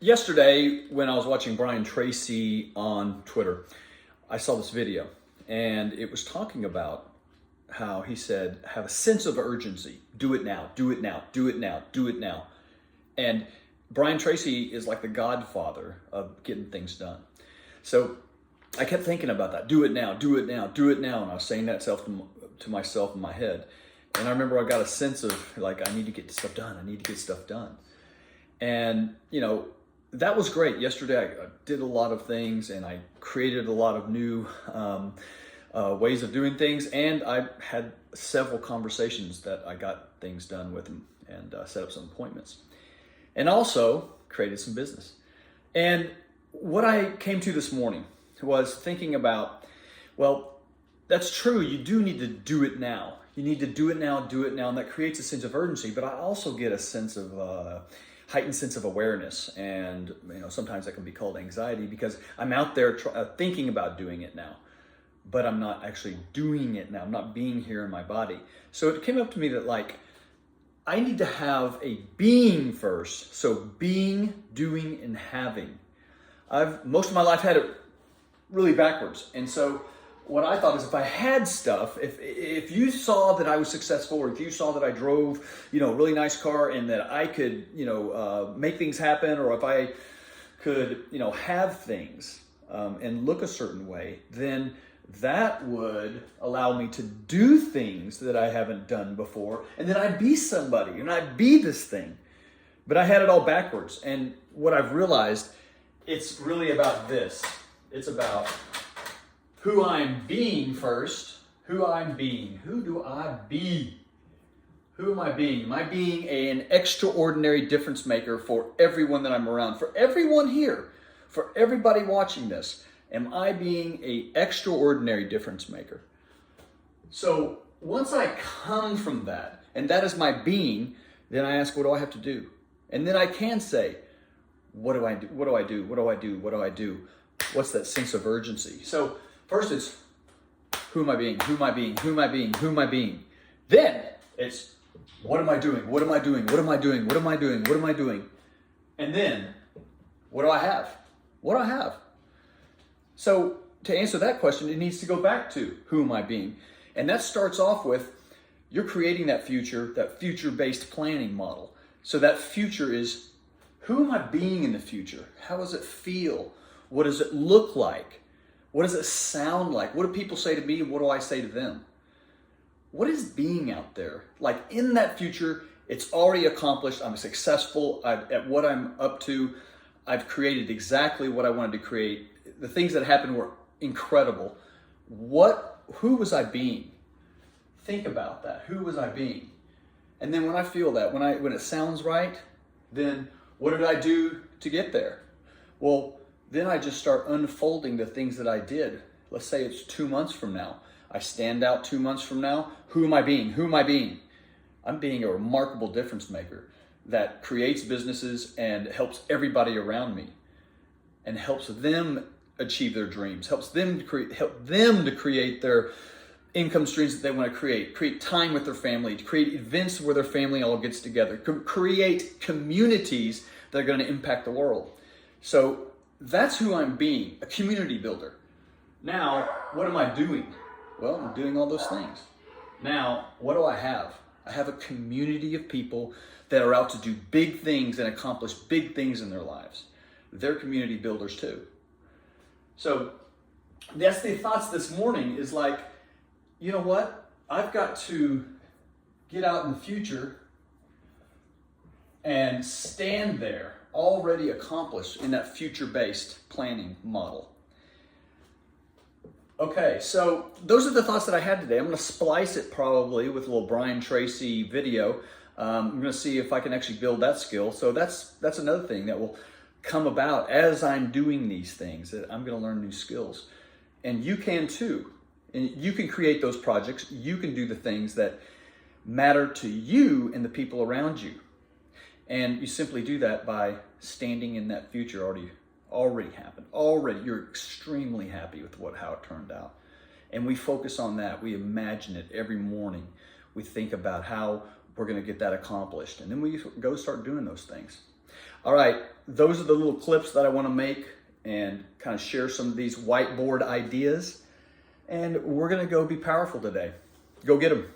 Yesterday, when I was watching Brian Tracy on Twitter, I saw this video and it was talking about how he said, have a sense of urgency. Do it now, do it now, do it now, do it now. And Brian Tracy is like the godfather of getting things done. So I kept thinking about that. Do it now, do it now, do it now. And I was saying that to myself in my head. And I remember I got a sense of like, I need to get stuff done. I need to get stuff done. And, that was great. Yesterday, I did a lot of things and I created a lot of new ways of doing things. And I had several conversations that I got things done with them and set up some appointments. And also created some business. And what I came to this morning was thinking about, well, that's true. You do need to do it now. You need to do it now, and that creates a sense of urgency. But I also get a sense of heightened sense of awareness, and sometimes that can be called anxiety because I'm out there thinking about doing it now, but I'm not actually doing it now. I'm not being here in my body. So it came up to me that I need to have a being first. So being, doing, and having. I've most of my life had it really backwards, and so what I thought is if I had stuff, if you saw that I was successful, or if you saw that I drove, a really nice car and that I could, make things happen, or if I could, have things and look a certain way, then that would allow me to do things that I haven't done before. And then I'd be somebody and I'd be this thing. But I had it all backwards. And what I've realized, it's really about this. It's about who I'm being first, who I'm being. Who do I be? Who am I being? Am I being an extraordinary difference maker for everyone that I'm around? For everyone here, for everybody watching this, am I being an extraordinary difference maker? So once I come from that, and that is my being, then I ask, what do I have to do? And then I can say, what do I do? What do I do? What do I do? What do I do? What's that sense of urgency? So first it's, who am I being? Who am I being? Who am I being? Who am I being? Then it's, what am I doing? What am I doing? What am I doing? What am I doing? What am I doing? And then, what do I have? What do I have? So to answer that question, it needs to go back to, who am I being? And that starts off with, you're creating that future-based planning model. So that future is, who am I being in the future? How does it feel? What does it look like? What does it sound like? What do people say to me? What do I say to them? What is being out there? Like in that future, it's already accomplished. I'm successful at what I'm up to. I've created exactly what I wanted to create. The things that happened were incredible. Who was I being? Think about that. Who was I being? And then when I feel that, when it sounds right, then what did I do to get there? Well, then I just start unfolding the things that I did. Let's say it's 2 months from now. I stand out 2 months from now. Who am I being? Who am I being? I'm being a remarkable difference maker that creates businesses and helps everybody around me and helps them achieve their dreams, help them to create their income streams that they want to create time with their family, to create events where their family all gets together, create communities that are going to impact the world. So that's who I'm being, a community builder. Now, what am I doing? Well, I'm doing all those things. Now, what do I have? I have a community of people that are out to do big things and accomplish big things in their lives. They're community builders too. So that's the thoughts this morning is like, you know what? I've got to get out in the future and stand there already accomplished in that future-based planning model. Okay, so those are the thoughts that I had today. I'm going to splice it probably with a little Brian Tracy video. I'm going to see if I can actually build that skill. So that's another thing that will come about as I'm doing these things, that I'm going to learn new skills. And you can too. And you can create those projects. You can do the things that matter to you and the people around you. And you simply do that by standing in that future already happened. Already, you're extremely happy with how it turned out. And we focus on that. We imagine it every morning. We think about how we're going to get that accomplished. And then we go start doing those things. All right, those are the little clips that I want to make and kind of share some of these whiteboard ideas. And we're going to go be powerful today. Go get them.